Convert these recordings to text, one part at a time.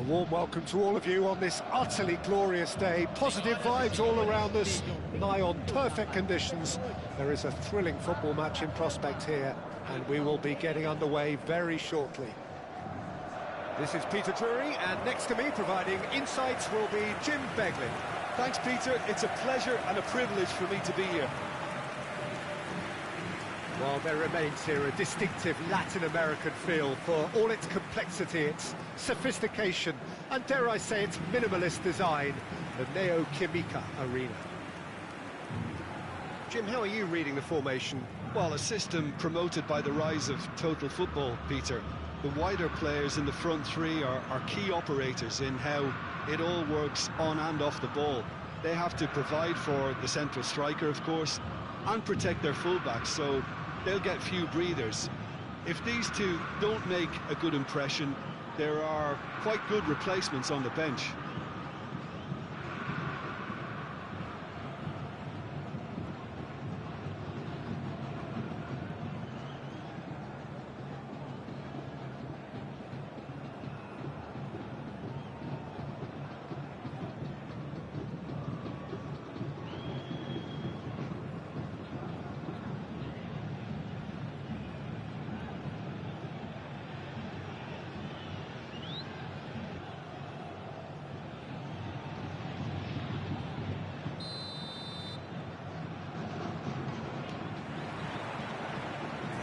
warm welcome to all of you on this utterly glorious day. Positive vibes all around us, nigh on perfect conditions. There is a thrilling football match in prospect here, and we will be getting underway very shortly. This is Peter Drury, and next to me providing insights will be Jim Beglin. Thanks, Peter. It's a pleasure and a privilege for me to be here. Well, there remains here a distinctive Latin American feel for all its complexity, its sophistication, and dare I say its minimalist design, the Neo-Química Arena. Jim, how are you reading the formation? Well, a system promoted by the rise of total football, Peter. The wider players in the front three are key operators in how it all works on and off the ball. They have to provide for the central striker, of course, and protect their fullbacks, so they'll get few breathers. If these two don't make a good impression, there are quite good replacements on the bench.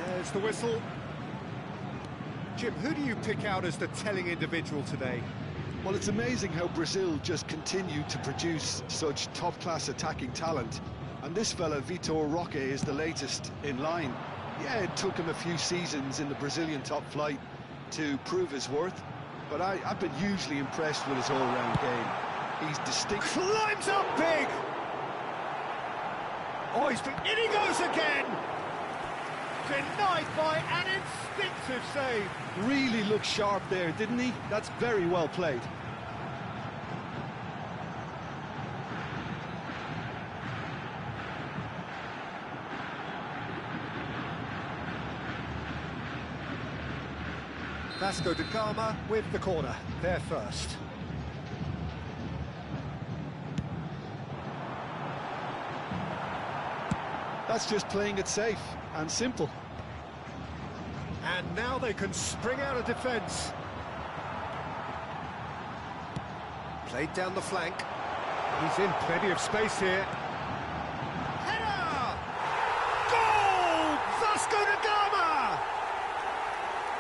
There's the whistle. Jim, who do you pick out as the telling individual today? Well, it's amazing how Brazil just continue to produce such top-class attacking talent. And this fella, Vitor Roque, is the latest in line. Yeah, it took him a few seasons in the Brazilian top flight to prove his worth, but I've been hugely impressed with his all-round game. He's distinct. Climbs up big! Oh, in he goes again! Denied by an instinctive save. Really looked sharp there, didn't he? That's very well played. Vasco da Gama with the corner, there first. That's just playing it safe and simple. And now they can spring out of defence. Played down the flank. He's in plenty of space here. Header! Goal! Vasco da Gama!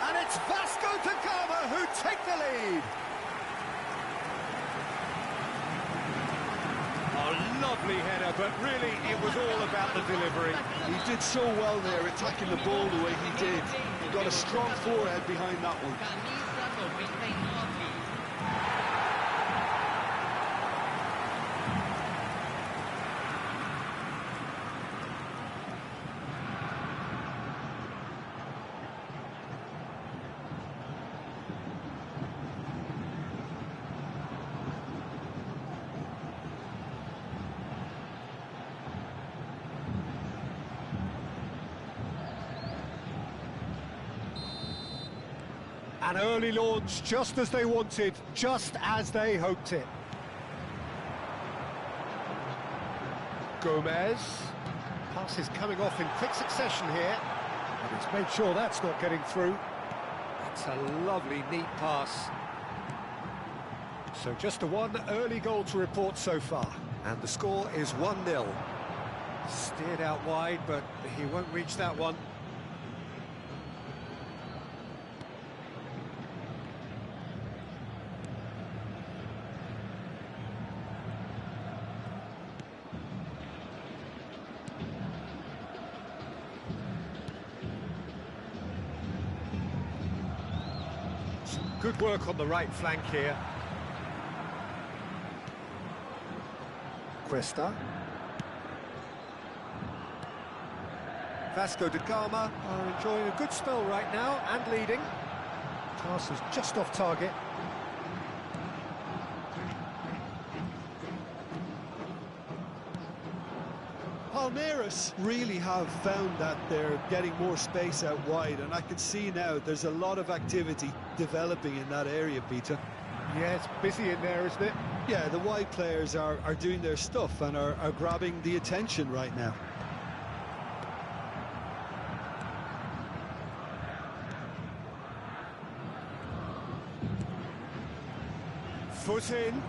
And it's Vasco da Gama who take the lead. A lovely header, but really it was all about the delivery. He did so well there, attacking the ball the way he did. He got a strong forehead behind that one. An early launch, just as they wanted, just as they hoped it. Gomez. Pass is coming off in quick succession here. And he's made sure that's not getting through. That's a lovely, neat pass. So just a one early goal to report so far. And the score is 1-0. Steered out wide, but he won't reach that one. Good work on the right flank here. Cuesta. Vasco da Gama are enjoying a good spell right now and leading. Pass is just off target. Palmeiras really have found that they're getting more space out wide, and I can see now there's a lot of activity developing in that area, Peter. Yeah, it's busy in there, isn't it? Yeah, the wide players are doing their stuff and are grabbing the attention right now. Foot in.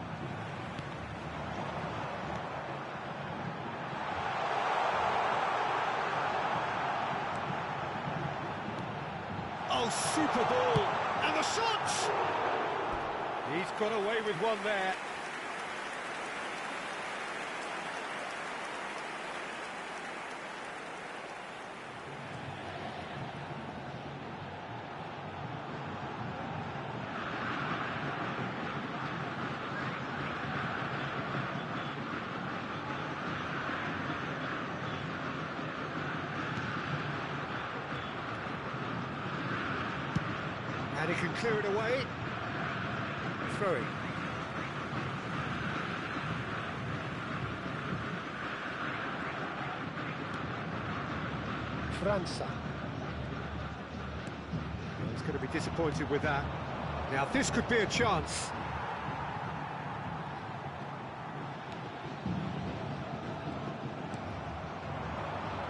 Oh, super ball. And the shot! He's got away with one there. And he can clear it away. Throwing. França. He's going to be disappointed with that. Now this could be a chance.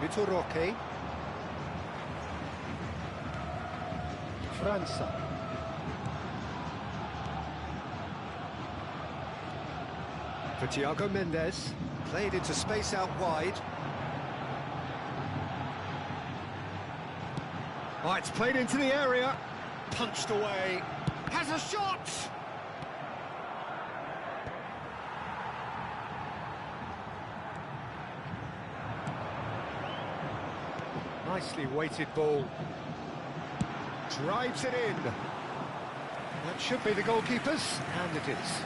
Vitor Roque. França. For Thiago Mendes, played into space out wide. Oh, it's played into the area, punched away, has a shot! Nicely weighted ball. Drives it in. That should be the goalkeeper's, and it is.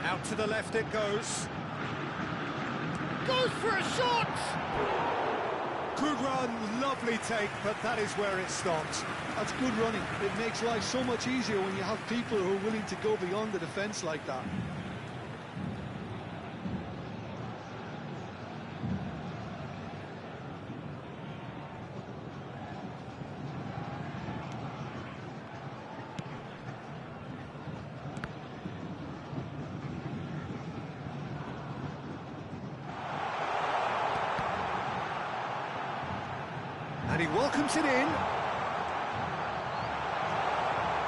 Out to the left it goes. Goes for a shot! Good run, lovely take, but that is where it stopped. That's good running. It makes life so much easier when you have people who are willing to go beyond the defence like that. And he welcomes it in.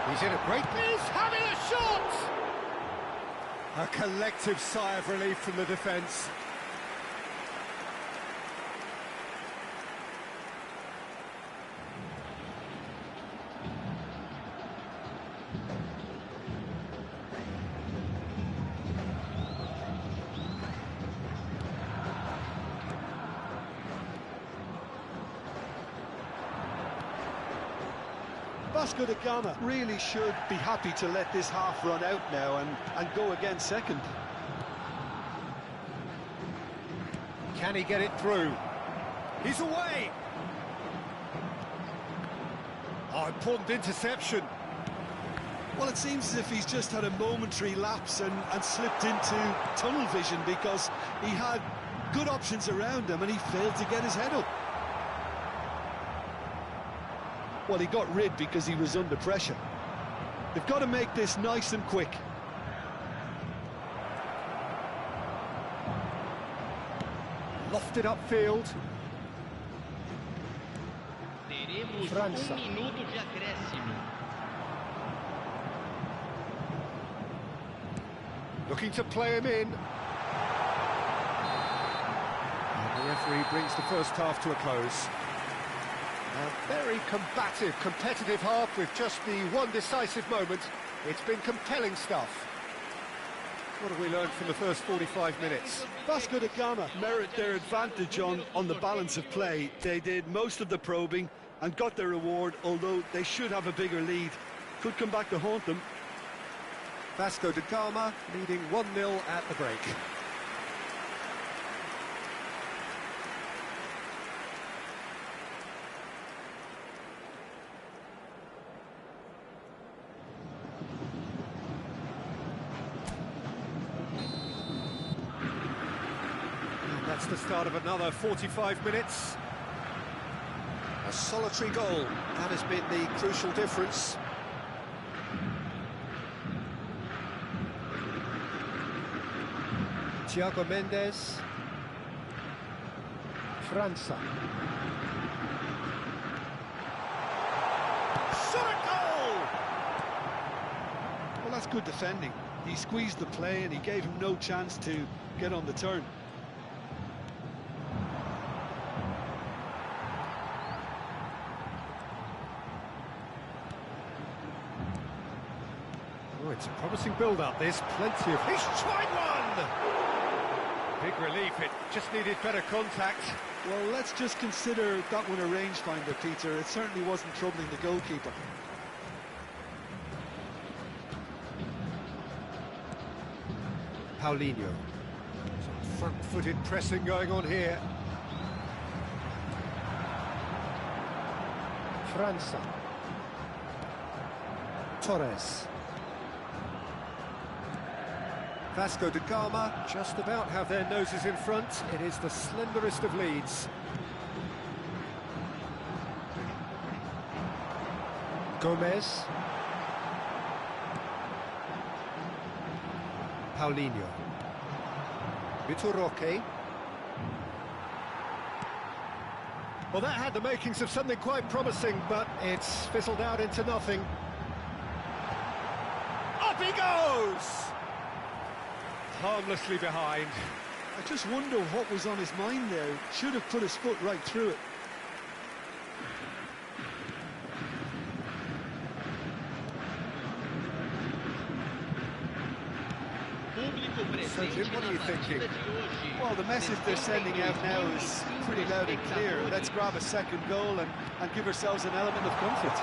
He's in a great... He's having a shot! A collective sigh of relief from the defence. Vasco da Gama really should be happy to let this half run out now and go again second. Can he get it through? He's away! Oh, important interception. Well, it seems as if he's just had a momentary lapse and slipped into tunnel vision because he had good options around him and he failed to get his head up. Well, he got rid because he was under pressure. They've got to make this nice and quick. Lofted upfield. Teremos França. minuto de acréscimo. Looking to play him in. And the referee brings the first half to a close. A very combative, competitive half with just the one decisive moment. It's been compelling stuff. What have we learned from the first 45 minutes? Vasco da Gama merit their advantage on the balance of play. They did most of the probing and got their reward, although they should have a bigger lead. Could come back to haunt them. Vasco da Gama leading 1-0 at the break. the start of another 45 minutes. A solitary goal, that has been the crucial difference. Thiago Mendes. França. Shot goal! Well, that's good defending. He squeezed the play and he gave him no chance to get on the turn. Oh, it's a promising build-up, this. Plenty of... He's tried one! Big relief, it just needed better contact. Well, let's just consider that one a rangefinder, Peter. It certainly wasn't troubling the goalkeeper. Paulinho. Some front-footed pressing going on here. França. Torres. Vasco da Gama just about have their noses in front. It is the slenderest of leads. Gomez. Paulinho. Vitor Roque. Well, that had the makings of something quite promising, but it's fizzled out into nothing. Up he goes! Harmlessly behind. I just wonder what was on his mind there. Should have put his foot right through it. Jim, what are you thinking? Well, the message they're sending out now is pretty loud and clear. Let's grab a second goal and give ourselves an element of comfort.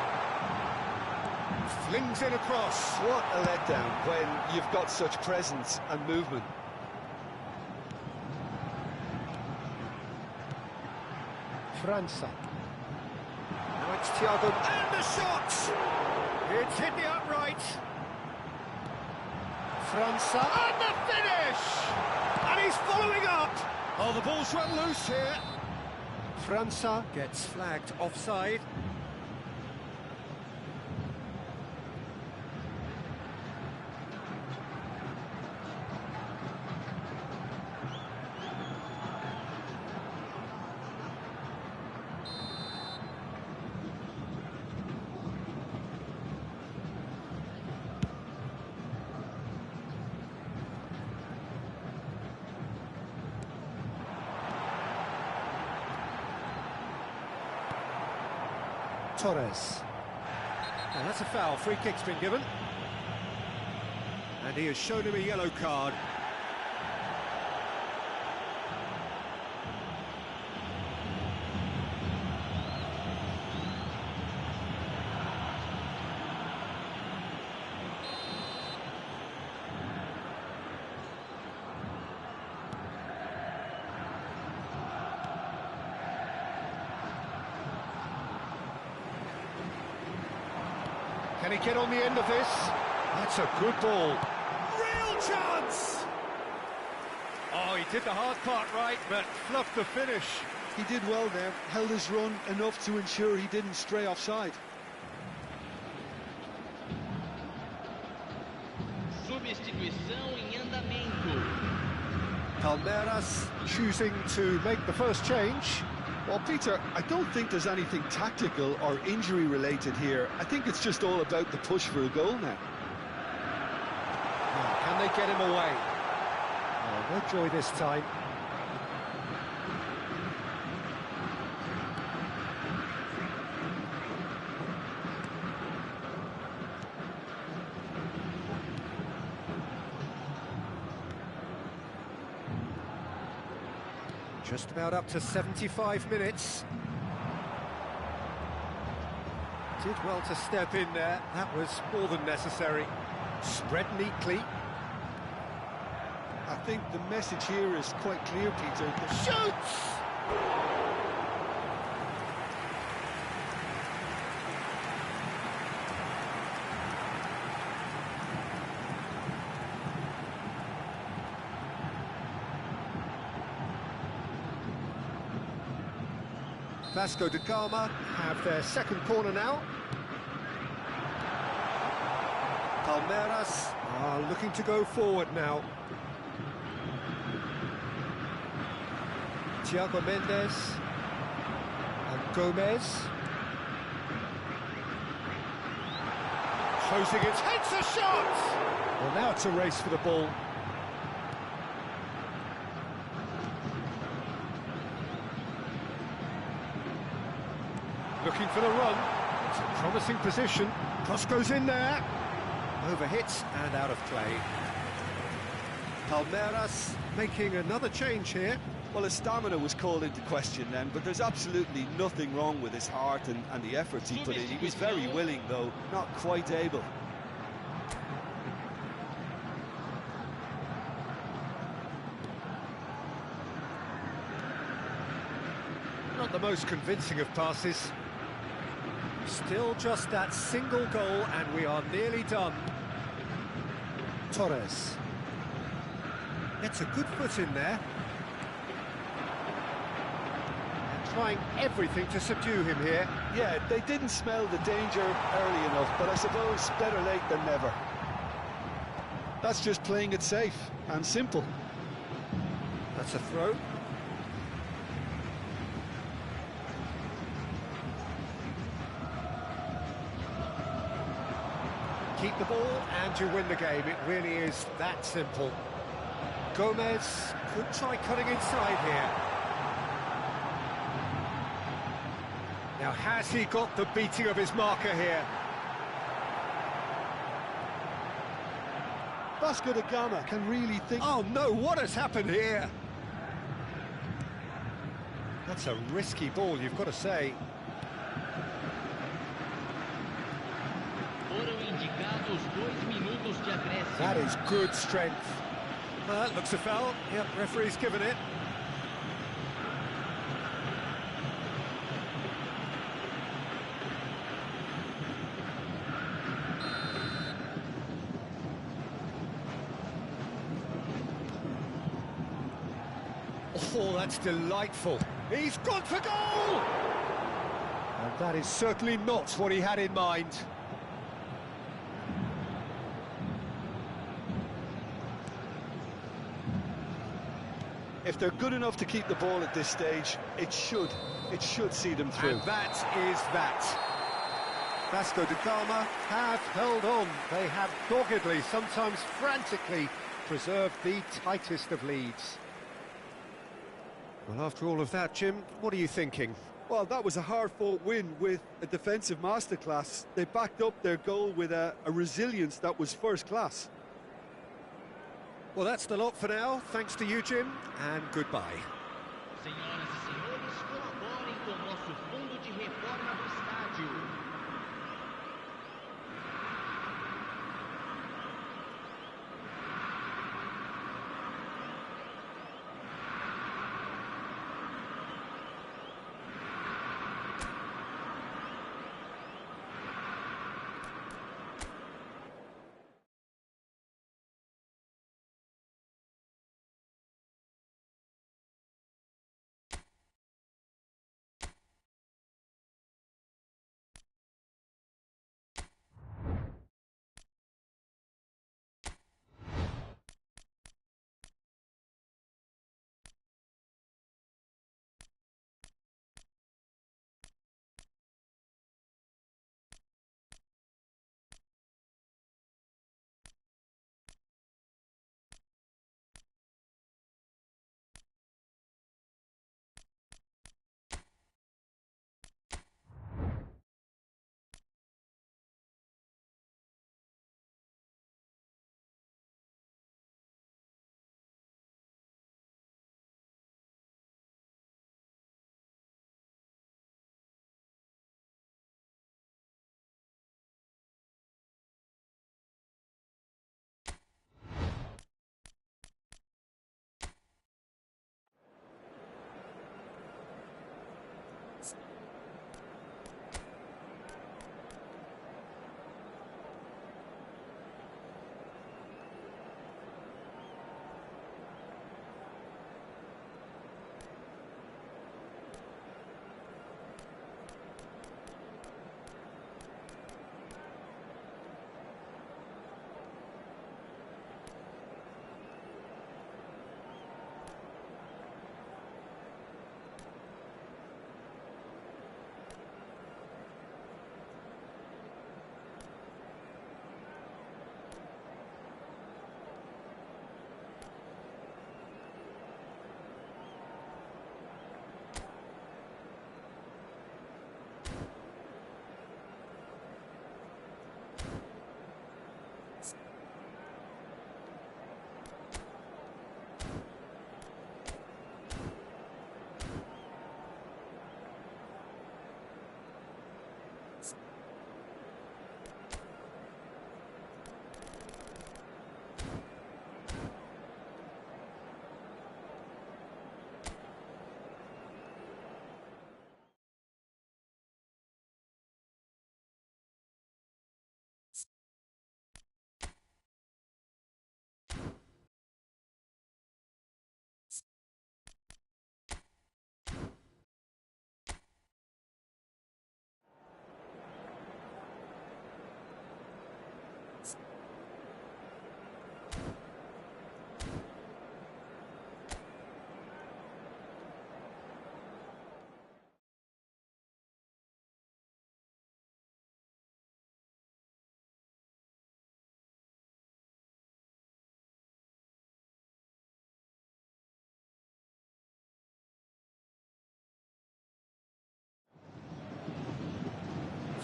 Flings it across. What a letdown when you've got such presence and movement. França. Now it's Thiago, and the shot! It's hit the upright. França. And the finish! And he's following up! Oh, the ball's run loose here. França. Gets flagged offside. Torres. And that's a foul. Free kick's been given. And he has shown him a yellow card. Can he get on the end of this? That's a good ball. Real chance! Oh, he did the hard part right, but fluffed the finish. He did well there, held his run enough to ensure he didn't stray offside. Substituição em andamento. Palmeiras choosing to make the first change. Well, Peter, I don't think there's anything tactical or injury-related here. I think it's just all about the push for a goal now. Can they get him away? Oh, no joy this time. Just about up to 75 minutes. Did well to step in there. That was more than necessary. Spread neatly. I think the message here is quite clear, Peter. Shoots! Vasco da Gama have their second corner now. Palmeiras are looking to go forward now. Thiago Mendes and Gomez. Closing it, hits a shot! Well, now it's a race for the ball. Looking for the run. It's a promising position. Cross goes in there. Overhits and out of play. Palmeiras making another change here. Well, his stamina was called into question then, but there's absolutely nothing wrong with his heart and the efforts he put in. He was very willing, though, not quite able. Not the most convincing of passes. Still just that single goal, and we are nearly done. Torres. Gets a good foot in there. And trying everything to subdue him here. Yeah, they didn't smell the danger early enough, but I suppose better late than never. That's just playing it safe and simple. That's a throw. Keep the ball and you win the game. It really is that simple. Gomez could try cutting inside here. Now, has he got the beating of his marker here? Vasco da Gama can really think... Oh no, what has happened here? That's a risky ball, you've got to say. Foram indicados 2 minutos de acréscimo. That is good strength. That looks a foul. Yep, referee's given it. Oh, that's delightful. He's gone for goal! And that is certainly not what he had in mind. If they're good enough to keep the ball at this stage, it should see them through. And that is that. Vasco da Gama have held on. They have doggedly, sometimes frantically, preserved the tightest of leads. Well, after all of that, Jim, what are you thinking? Well, that was a hard-fought win with a defensive masterclass. They backed up their goal with a resilience that was first class. Well, that's the lot for now. Thanks to you, Jim, and goodbye. Senhoras e senhores, colaborem com o nosso fundo de reforma do estádio.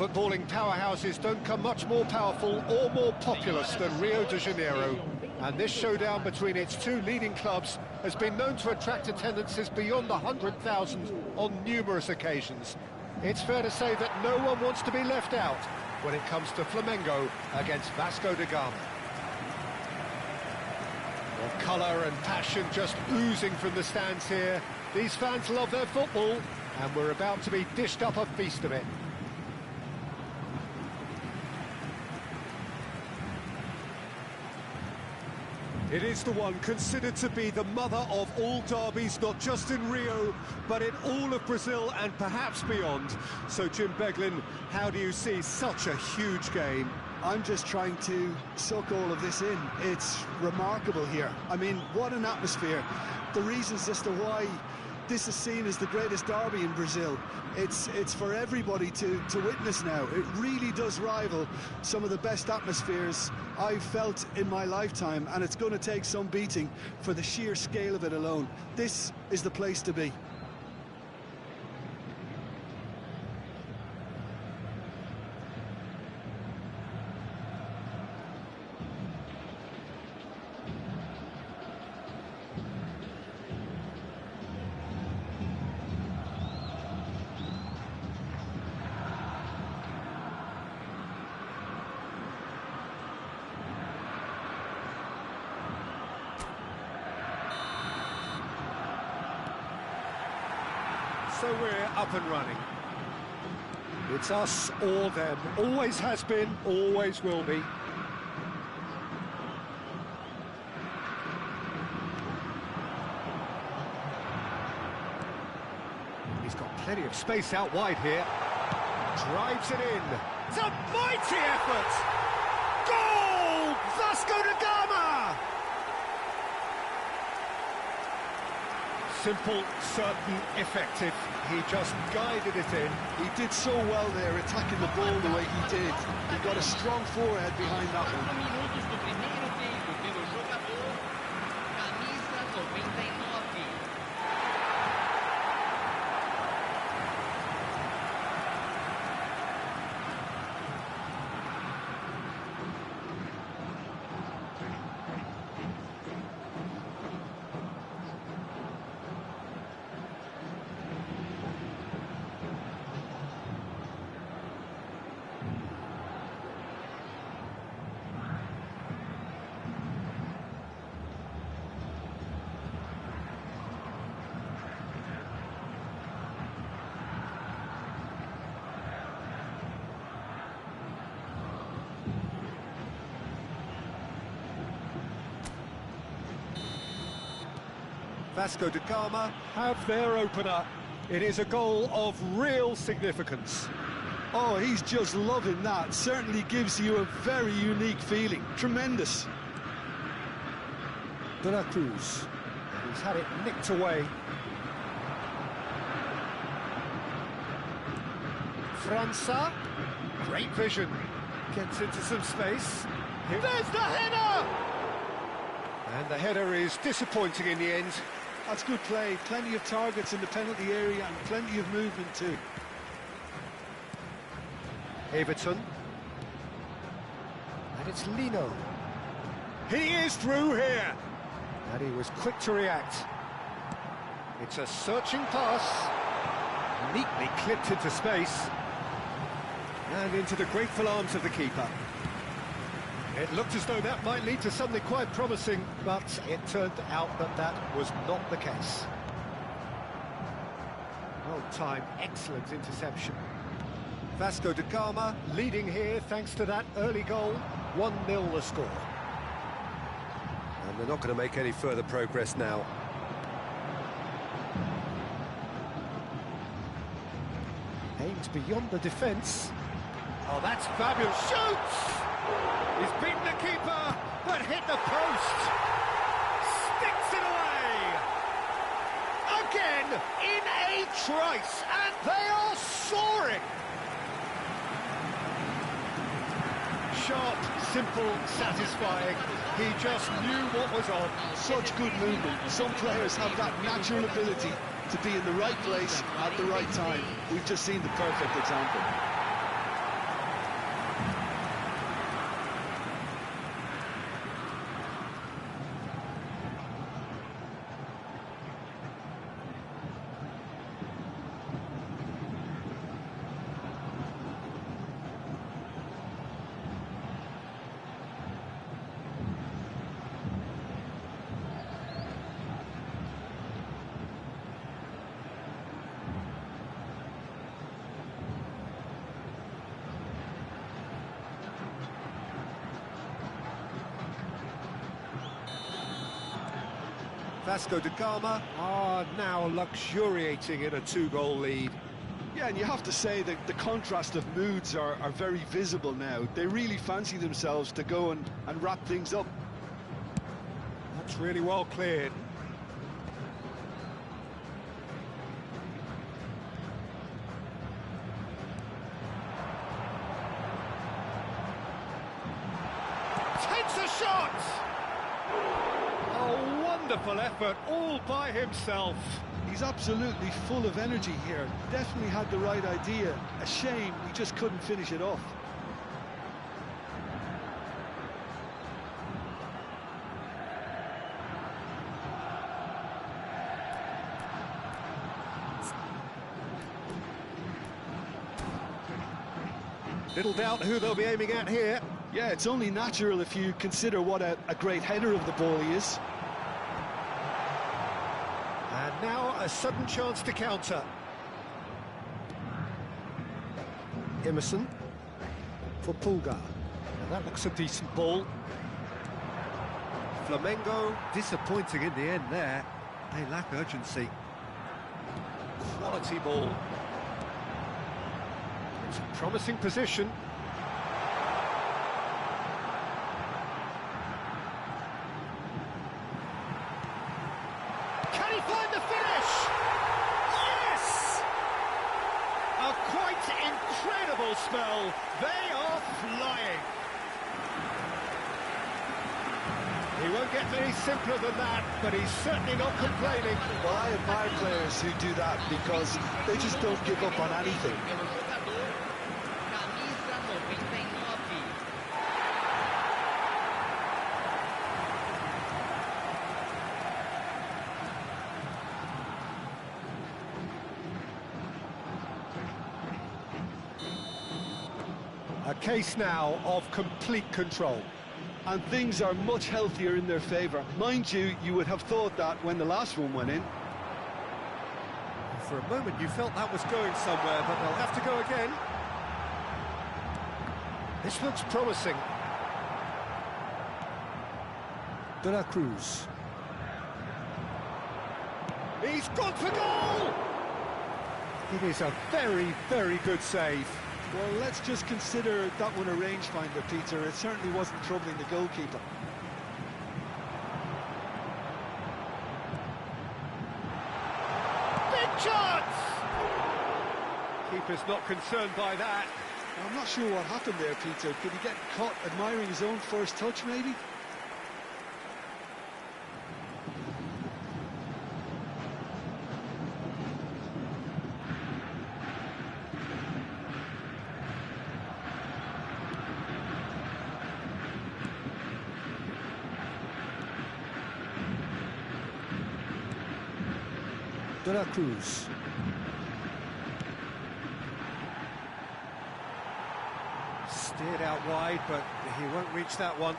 Footballing powerhouses don't come much more powerful or more populous than Rio de Janeiro. And this showdown between its two leading clubs has been known to attract attendances beyond 100,000 on numerous occasions. It's fair to say that no one wants to be left out when it comes to Flamengo against Vasco da Gama. Well, colour and passion just oozing from the stands here. These fans love their football, and we're about to be dished up a feast of it. It is the one considered to be the mother of all derbies, not just in Rio, but in all of Brazil and perhaps beyond. So, Jim Beglin, how do you see such a huge game? I'm just trying to soak all of this in. It's remarkable here. I mean, what an atmosphere. The reasons as to why this is seen as the greatest derby in Brazil. It's for everybody to witness now. It really does rival some of the best atmospheres I've felt in my lifetime, and it's going to take some beating for the sheer scale of it alone. This is the place to be. So we're up and running. It's us or them. Always has been, always will be. He's got plenty of space out wide here. Drives it in. It's a mighty effort! Goal! Vasco da Gama! Simple, certain, effective. He just guided it in. He did so well there, attacking the ball the way he did. He got a strong forehead behind that one. Minutos do primeiro tempo pelo jogador, camisa 99. Vasco da Gama have their opener. It is a goal of real significance. Oh, he's just loving that. Certainly gives you a very unique feeling. Tremendous. De La Cruz. He's had it nicked away. França. Great vision. Gets into some space. There's the header! And the header is disappointing in the end. That's good play. Plenty of targets in the penalty area and plenty of movement too. Everton. And it's Lino. He is through here. And he was quick to react. It's a searching pass. Neatly clipped into space. And into the grateful arms of the keeper. It looked as though that might lead to something quite promising, but it turned out that that was not the case. Well timed, excellent interception. Vasco da Gama leading here thanks to that early goal. 1-0 the score. And they're not going to make any further progress now. Aims beyond the defence. Oh, that's fabulous. Shoots! He's beaten the keeper, but hit the post. Sticks it away. Again, in a trice, and they are soaring. Sharp, simple, satisfying. He just knew what was on. Such good movement. Some players have that natural ability to be in the right place at the right time. We've just seen the perfect example. Vasco da Gama are now luxuriating in a 2-goal lead. Yeah, and you have to say that the contrast of moods are very visible now. They really fancy themselves to go and wrap things up. That's really well cleared. Takes a shot! A wonderful effort, all by himself. He's absolutely full of energy here. Definitely had the right idea. A shame he just couldn't finish it off. Little doubt who they'll be aiming at here. Yeah, it's only natural if you consider what a great header of the ball he is. And now a sudden chance to counter. Emerson for Pulgar. Now that looks a decent ball. Flamengo disappointing in the end there. They lack urgency. Quality ball. It's a promising position. Can he find the finish? Yes! A quite incredible spell. They are flying. He won't get any simpler than that, but he's certainly not complaining. Well, I admire players who do that because they just don't give up on anything. Pelo jogador, camisa 99. A case now of complete control. And things are much healthier in their favour. Mind you, you would have thought that when the last one went in. For a moment you felt that was going somewhere, but they'll have to go again. This looks promising. De la Cruz. He's gone for goal! It is a very, very good save. Well, let's just consider that one a rangefinder, Peter. It certainly wasn't troubling the goalkeeper. Big chance! Keeper's not concerned by that. I'm not sure what happened there, Peter. Did he get caught admiring his own first touch, maybe? De la Cruz. Steered out wide, but he won't reach that one.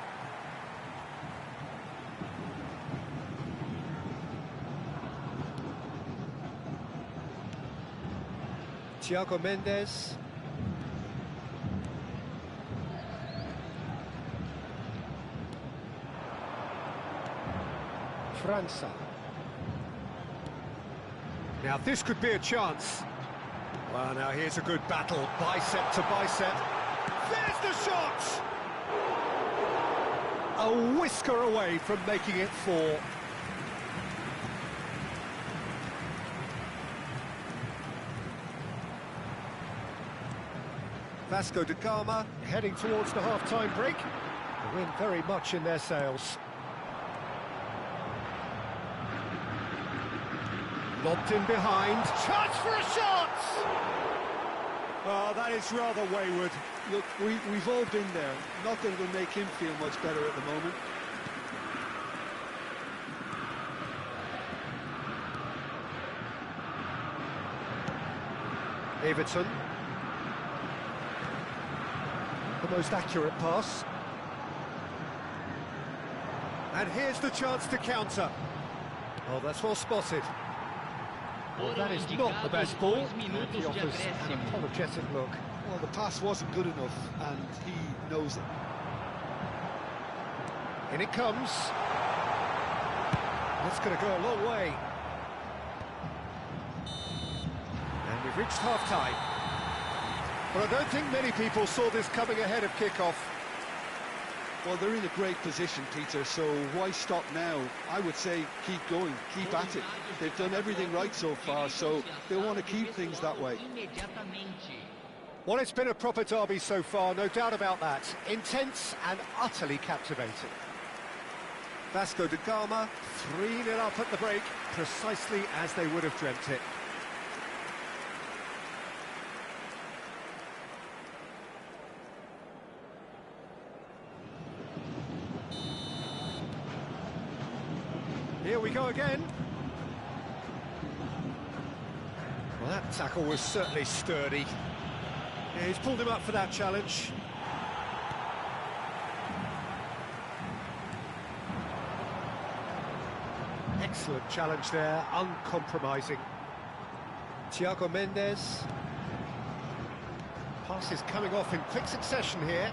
Thiago Mendes. França. Now this could be a chance. Well, now here's a good battle, bicep to bicep. There's the shot! A whisker away from making it 4. Vasco da Gama. Heading towards the half-time break. The wind very much in their sails. Lobbed in behind. Chance for a shot! Oh, that is rather wayward. Look, we've all been there. Nothing will make him feel much better at the moment. Everton. The most accurate pass. And here's the chance to counter. Oh, that's well spotted. Well, that is not the best ball. And he offers an apologetic look. Well, the pass wasn't good enough, and he knows it. In it comes. That's going to go a long way. And we've reached half-time. Well, I don't think many people saw this coming ahead of kick-off. Well, they're in a great position, Peter, so why stop now? I would say keep going, keep at it. They've done everything right so far, so they want to keep things that way. Well, it's been a proper derby so far, no doubt about that. Intense and utterly captivating. Vasco da Gama, 3-0 up at the break, precisely as they would have dreamt it. Here we go again. Well, that tackle was certainly sturdy. Yeah, he's pulled him up for that challenge. Excellent challenge there, uncompromising. Thiago Mendes. Pass is coming off in quick succession here.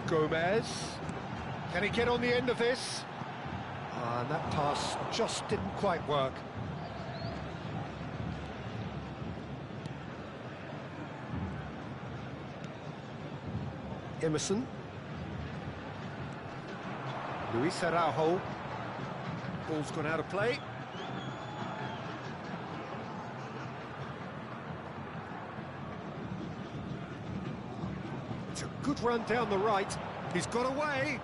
Gomez. Can he get on the end of this? And that pass just didn't quite work. Emerson. Luis Araujo. Ball's gone out of play. It's a good run down the right. He's got away.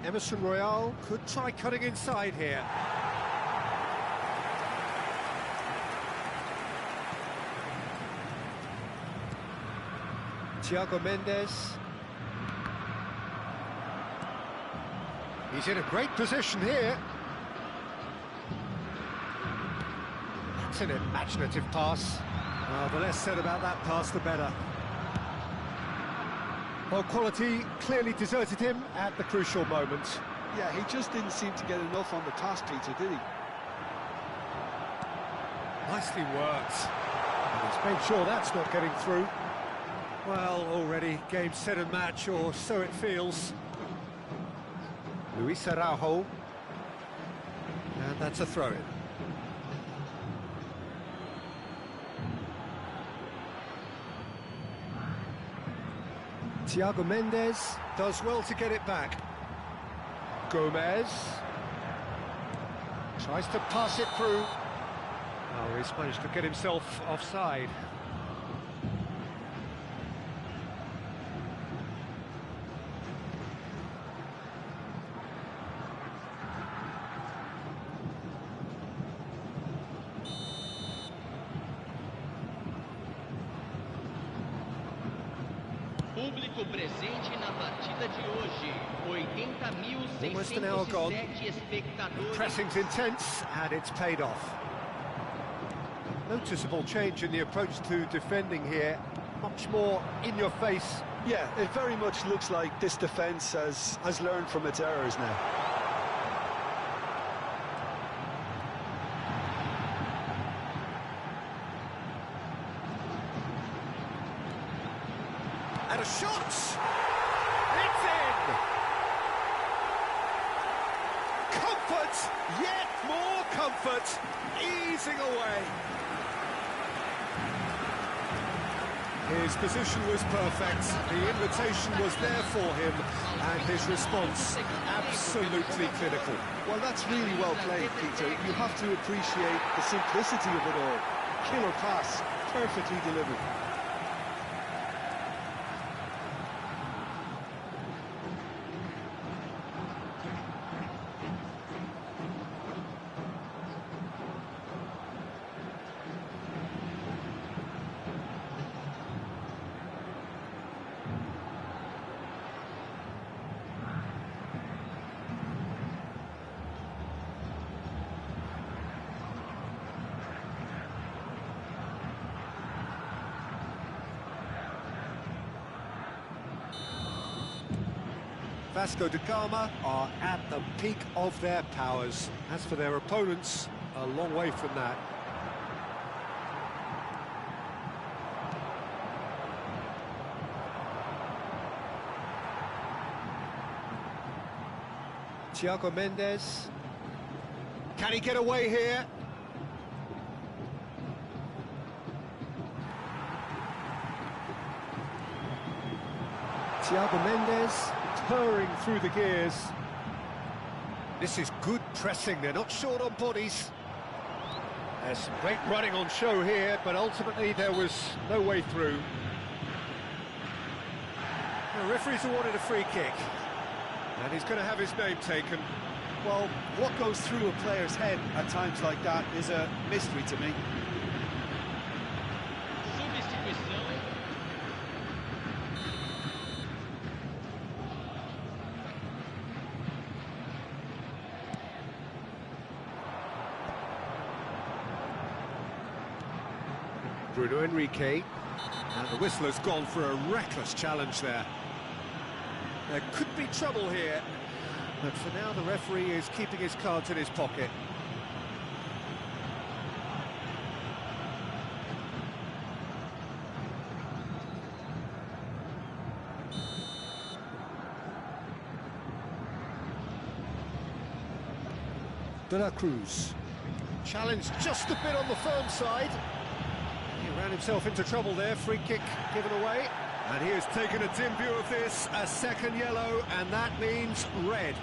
Emerson Royal could try cutting inside here. Thiago Mendes. He's in a great position here. That's an imaginative pass. Well, the less said about that pass, the better. Well, quality clearly deserted him at the crucial moment. Yeah, he just didn't seem to get enough on the task, Peter, did he? Nicely worked. And he's made sure that's not getting through. Well, already game, set and match, or so it feels. Luis Araujo. And that's a throw-in. Thiago Mendes Does well to get it back. Gomez tries to pass it through. Oh, he's managed to get himself offside. Público presente na partida de hoje, 80.607 espectadores. Pressing's intense and it's paid off. Noticeable change in the approach to defending here. Much more in your face. Yeah, it very much looks like this defence has learned from its errors now. And a shot! It's in! Comfort! Yet more comfort! Easing away. His position was perfect, the invitation was there for him, and his response absolutely clinical. Well, that's really well played, Peter. You have to appreciate the simplicity of it all. Killer pass, perfectly delivered. Vasco da Gama are at the peak of their powers. As for their opponents, a long way from that. Thiago Mendes. Can he get away here? Thiago Mendes purring through the gears. This is good pressing, they're not short on bodies. There's some great running on show here, but ultimately there was no way through. The referee's awarded a free kick, and he's going to have his name taken. Well, what goes through a player's head at times like that is a mystery to me. Substituição. Bruno Henrique, and the whistle has gone for a reckless challenge there. There could be trouble here, but for now the referee is keeping his cards in his pocket. De la Cruz, challenged just a bit on the firm side. He ran himself into trouble there, free kick given away. And he has taken a dim view of this, a second yellow, and that means red.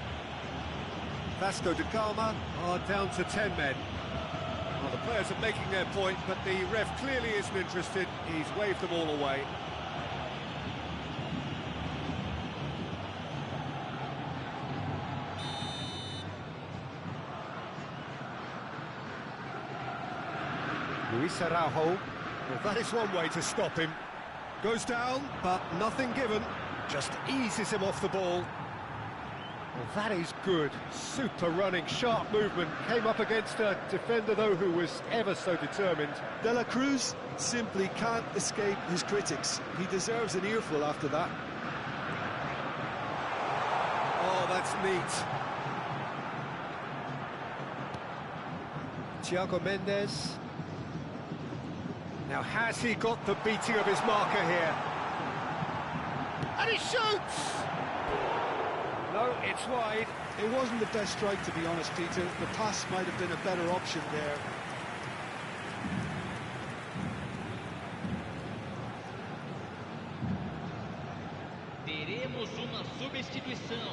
Vasco da Gama are down to 10 men. Well, the players are making their point, but the ref clearly isn't interested. He's waved them all away. Luis Araujo. Well, that is one way to stop him. Goes down, but nothing given. Just eases him off the ball. Well, that is good. Super running, sharp movement. Came up against a defender, though, who was ever so determined. De la Cruz simply can't escape his critics. He deserves an earful after that. Oh, that's neat. Thiago Mendes. Now, has he got the beating of his marker here? And he shoots! No, it's wide. It wasn't the best strike, to be honest, Peter. The pass might have been a better option there. Teremos uma substituição.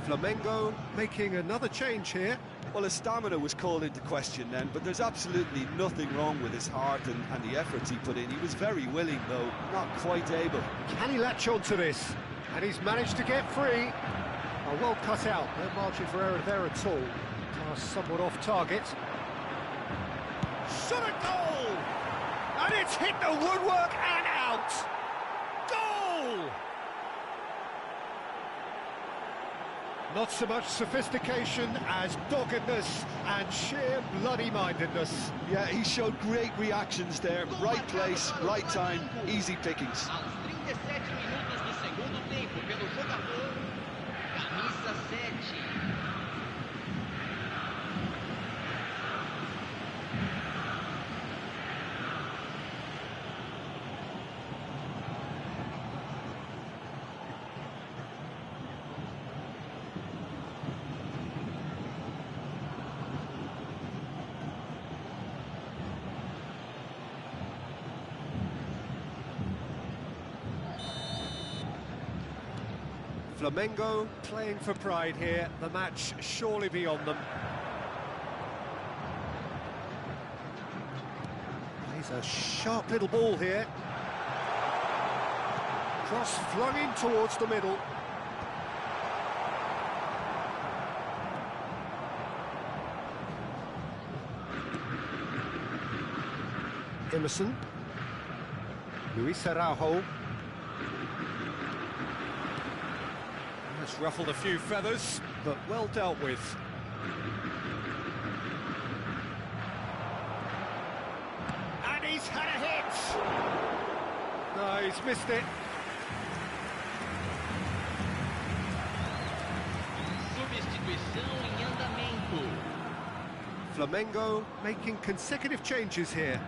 Flamengo making another change here. Well, his stamina was called into question then, but there's absolutely nothing wrong with his heart and the efforts he put in. He was very willing, though, not quite able. Can he latch on to this? And he's managed to get free. Oh, well cut out. No margin for error there at all. Pass somewhat off target. Shot at goal! And it's hit the woodwork and out! Goal! Not so much sophistication as doggedness and sheer bloody-mindedness. Yeah, he showed great reactions there. Right place, right time, easy pickings. Aos 37 minutos do segundo tempo, pelo jogador, camisa 7. Flamengo playing for pride here, the match surely beyond them. Plays a sharp little ball here. Cross flung in towards the middle. Emerson. Luis Araujo. That's ruffled a few feathers, but well dealt with. And he's had a hit! No, he's missed it. Substituição em andamento. Flamengo making consecutive changes here.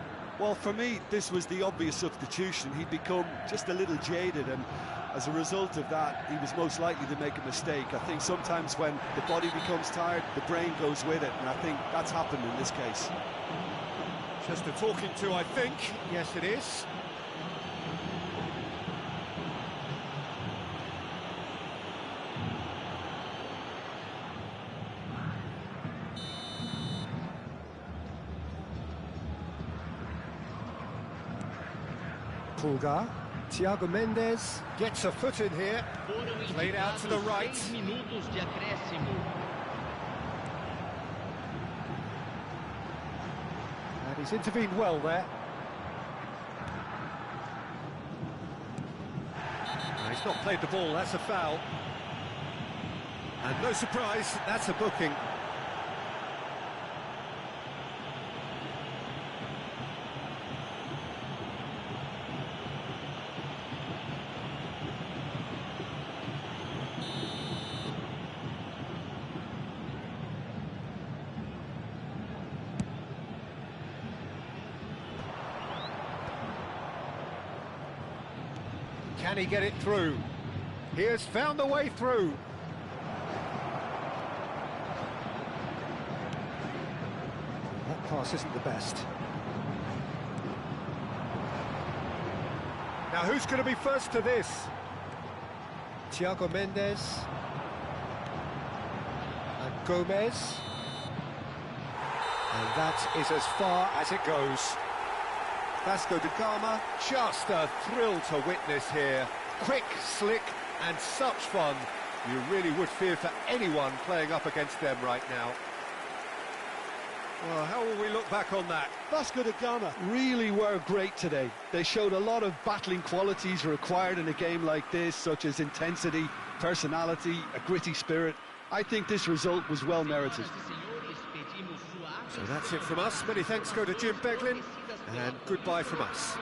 Well, for me, this was the obvious substitution. He'd become just a little jaded, and as a result of that, he was most likely to make a mistake. I think sometimes when the body becomes tired, the brain goes with it, and I think that's happened in this case. Just a talking to, I think. Yes, it is. Pulgar, Thiago Mendes gets a foot in here, played out to the right. 6 minutos de acréscimo. And he's intervened well there. He's not played the ball, that's a foul. And no surprise, that's a booking. Can he get it through? He has found the way through. That pass isn't the best. Now who's going to be first to this? Thiago Mendes. And Gomez. And that is as far as it goes. Vasco da Gama, just a thrill to witness here. Quick, slick, and such fun. You really would fear for anyone playing up against them right now. Well, how will we look back on that? Vasco da Gama really were great today. They showed a lot of battling qualities required in a game like this, such as intensity, personality, a gritty spirit. I think this result was well merited. So that's it from us. Many thanks go to Jim Beglin, and goodbye from us.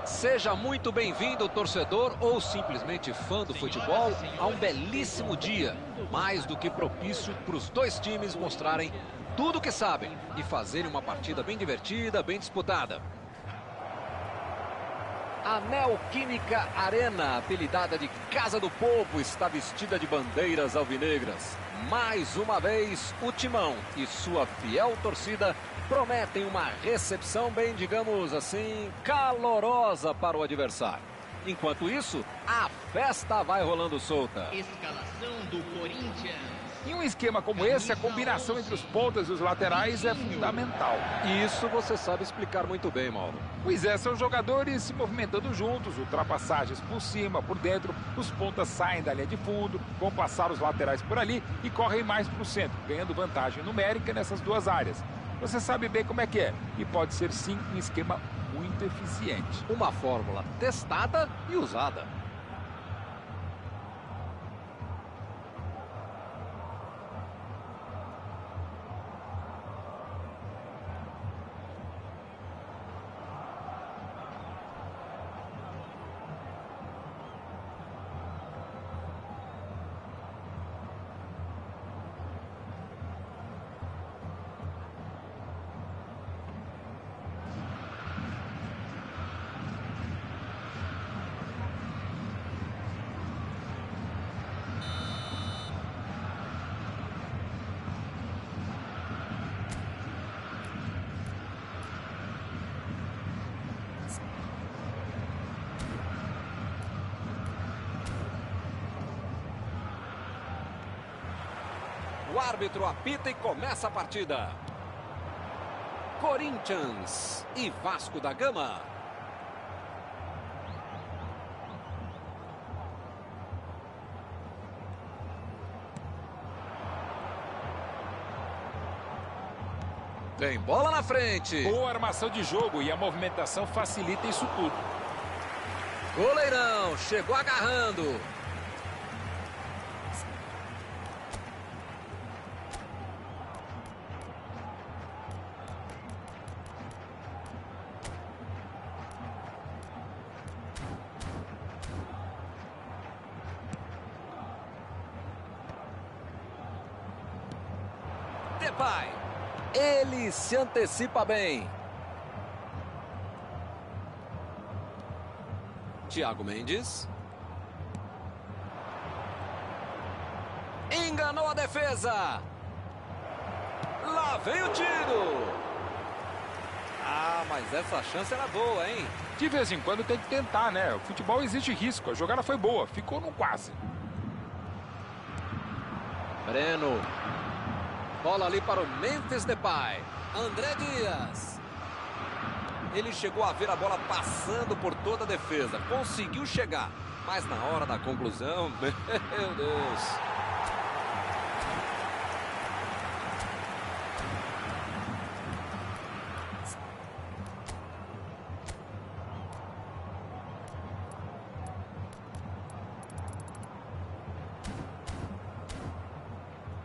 Seja muito bem-vindo, torcedor ou simplesmente fã do futebol, a um belíssimo dia, mais do que propício para os dois times mostrarem tudo o que sabem e fazerem uma partida bem divertida, bem disputada. A Neoquímica Arena, apelidada de Casa do Povo, está vestida de bandeiras alvinegras. Mais uma vez, o Timão e sua fiel torcida prometem uma recepção bem, digamos assim, calorosa para o adversário. Enquanto isso, a festa vai rolando solta. Escalação do Corinthians. Em um esquema como esse, a combinação entre os pontas e os laterais é fundamental. Isso você sabe explicar muito bem, Mauro. Pois é, são jogadores se movimentando juntos, ultrapassagens por cima, por dentro, os pontas saem da linha de fundo, vão passar os laterais por ali e correm mais para o centro, ganhando vantagem numérica nessas duas áreas. Você sabe bem como é que é, e pode ser sim um esquema muito eficiente. Uma fórmula testada e usada. O árbitro apita e começa a partida. Corinthians e Vasco da Gama. Tem bola na frente. Boa armação de jogo e a movimentação facilita isso tudo. Goleirão, chegou agarrando. Depay. Ele se antecipa bem. Thiago Mendes. Enganou a defesa. Lá vem o tiro. Ah, mas essa chance era boa, hein? De vez em quando tem que tentar, né? O futebol exige risco. A jogada foi boa, ficou no quase. Breno. Bola ali para o Memphis Depay. André Dias. Ele chegou a ver a bola passando por toda a defesa. Conseguiu chegar. Mas na hora da conclusão, meu Deus.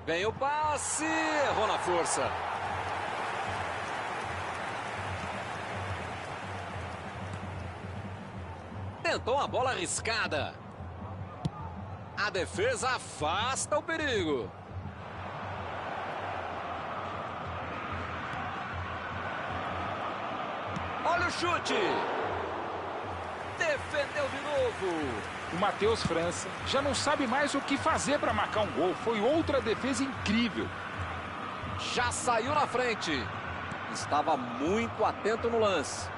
Vem o passe. Errou na força. Tentou uma bola arriscada. A defesa afasta o perigo. Olha o chute. Defendeu de novo. O Matheus França já não sabe mais o que fazer para marcar um gol. Foi outra defesa incrível. Já saiu na frente. Estava muito atento no lance.